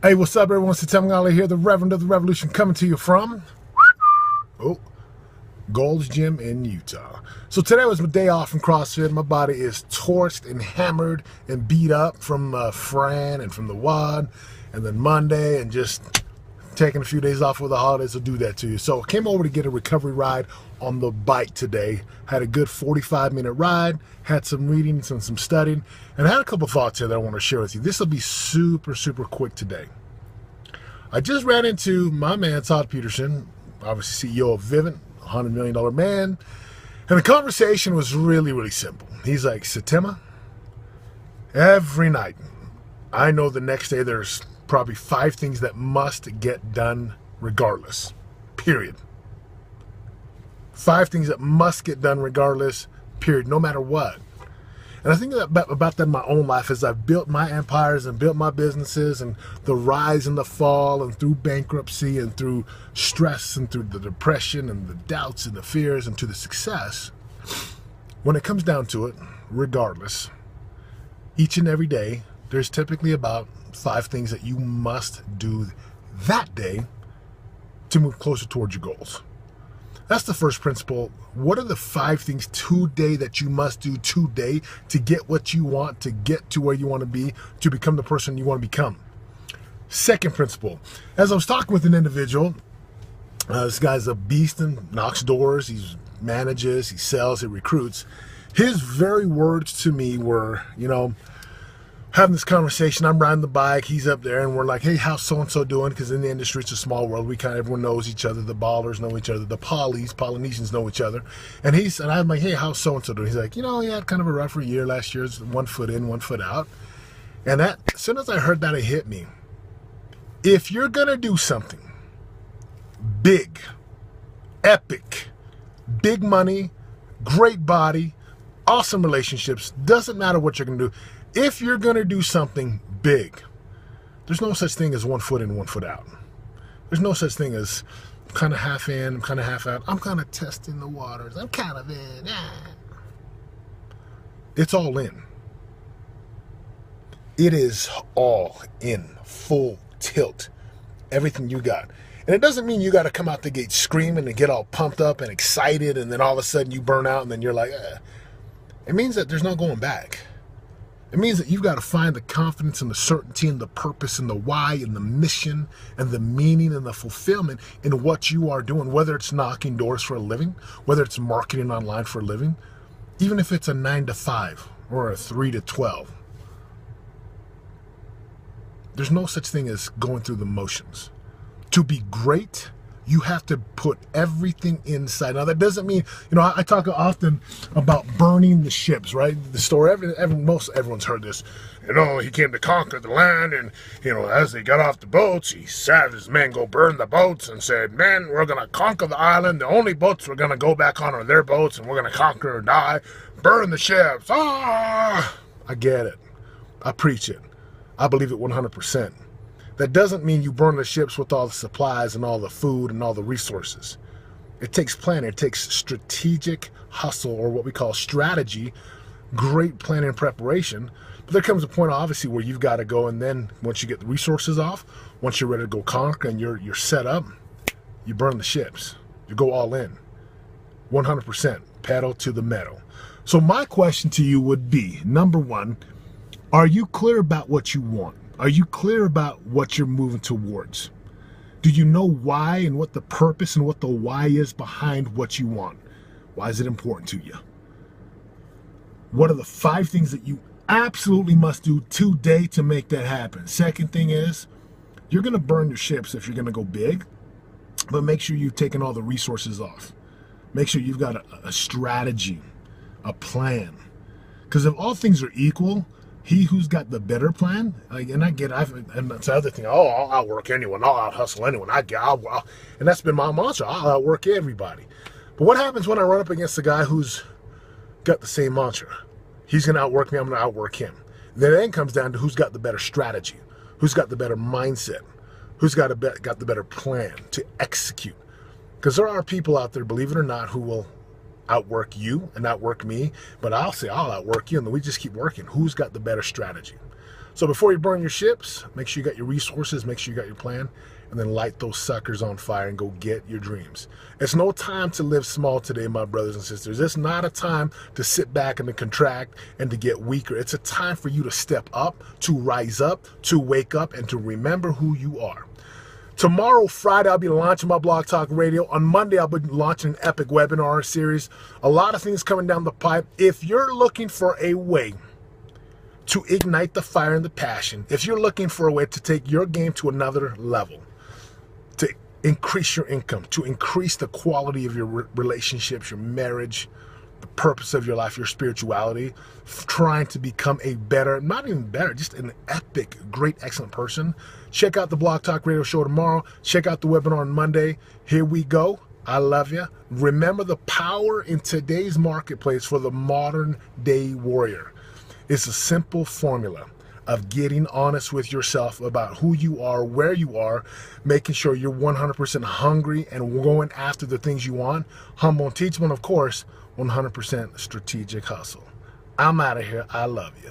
Hey, what's up, everyone? Setema Gali here, the Reverend of the Revolution, coming to you from Gold's Gym in Utah. So today was my day off from CrossFit. My body is torched and hammered and beat up from Fran and from the WOD, and then Monday, and just taking a few days off with the holidays will do that to you. So I came over to get a recovery ride on the bike today. Had a good 45-minute ride, had some readings and some studying, and I had a couple thoughts here that I want to share with you. This will be super quick today. I just ran into my man Todd Peterson, obviously CEO of Vivint, $100 million man, and the conversation was really simple. He's like, Setema, every night I know the next day there's probably 5 things that must get done regardless, period. 5 things that must get done regardless, period, no matter what. And I think about that in my own life as I've built my empires and built my businesses, and the rise and the fall, and through bankruptcy and through stress and through the depression and the doubts and the fears and to the success. When it comes down to it, regardless, each and every day, there's typically about 5 things that you must do that day to move closer towards your goals. That's the first principle. What are the 5 things today that you must do today to get what you want, to get to where you want to be, to become the person you want to become? Second principle. As I was talking with an individual, this guy's a beast and knocks doors, he manages, he sells, he recruits. His very words to me were, having this conversation, I'm riding the bike, he's up there, and we're like, hey, how's so-and-so doing? Because in the industry, it's a small world. Everyone knows each other. The ballers know each other. The Polynesians know each other. And I'm like, hey, how's so-and-so doing? He's like, he had kind of a rougher year last year. It's 1 foot in, 1 foot out. And as soon as I heard that, it hit me. If you're going to do something big, epic, big money, great body, awesome relationships, doesn't matter what you're going to do. If you're going to do something big, there's no such thing as 1 foot in, 1 foot out. There's no such thing as I'm kind of half in, I'm kind of half out. I'm kind of testing the waters. I'm kind of in. It's all in. It is all in, full tilt. Everything you got. And it doesn't mean you got to come out the gate screaming and get all pumped up and excited, and then all of a sudden you burn out and then you're like, It means that there's no going back. It means that you've got to find the confidence and the certainty and the purpose and the why and the mission and the meaning and the fulfillment in what you are doing, whether it's knocking doors for a living, whether it's marketing online for a living, even if it's a 9 to 5 or a 3 to 12. There's no such thing as going through the motions. To be great, you have to put everything inside. Now, that doesn't mean, I talk often about burning the ships, right? The story, everyone's heard this. He came to conquer the land, and, as they got off the boats, he had his men go burn the boats and said, man, we're going to conquer the island. The only boats we're going to go back on are their boats, and we're going to conquer or die. Burn the ships. Ah! I get it. I preach it. I believe it 100%. That doesn't mean you burn the ships with all the supplies and all the food and all the resources. It takes planning. It takes strategic hustle, or what we call strategy, great planning and preparation. But there comes a point, obviously, where you've got to go, and then once you get the resources off, once you're ready to go conquer and you're set up, you burn the ships. You go all in. 100%. Pedal to the metal. So my question to you would be, number 1, are you clear about what you want? Are you clear about what you're moving towards? Do you know why and what the purpose and what the why is behind what you want? Why is it important to you? What are the 5 things that you absolutely must do today to make that happen? Second thing is, you're going to burn your ships if you're going to go big, but make sure you've taken all the resources off. Make sure you've got a strategy, a plan. Because if all things are equal, he who's got the better plan, and I get, and that's the other thing. I'll outwork anyone. I'll out-hustle anyone. And that's been my mantra. I'll outwork everybody. But what happens when I run up against a guy who's got the same mantra? He's going to outwork me. I'm going to outwork him. Then it comes down to who's got the better strategy, who's got the better mindset, who's got the better plan to execute. Because there are people out there, believe it or not, who will outwork you and outwork me, but I'll say I'll outwork you, and then we just keep working. Who's got the better strategy? So before you burn your ships, make sure you got your resources, make sure you got your plan, and then light those suckers on fire and go get your dreams. It's no time to live small today, my brothers and sisters. It's not a time to sit back and to contract and to get weaker. It's a time for you to step up, to rise up, to wake up, and to remember who you are. Tomorrow, Friday, I'll be launching my Blog Talk Radio. On Monday, I'll be launching an epic webinar series. A lot of things coming down the pipe. If you're looking for a way to ignite the fire and the passion, if you're looking for a way to take your game to another level, to increase your income, to increase the quality of your relationships, your marriage, the purpose of your life, your spirituality, trying to become a better, not even better, just an epic, great, excellent person, check out the Blog Talk Radio show tomorrow. Check out the webinar on Monday. Here we go. I love you. Remember, the power in today's marketplace for the modern day warrior is a simple formula of getting honest with yourself about who you are, where you are, making sure you're 100% hungry and going after the things you want. Humble and teachable, and of course, 100% strategic hustle. I'm out of here. I love you.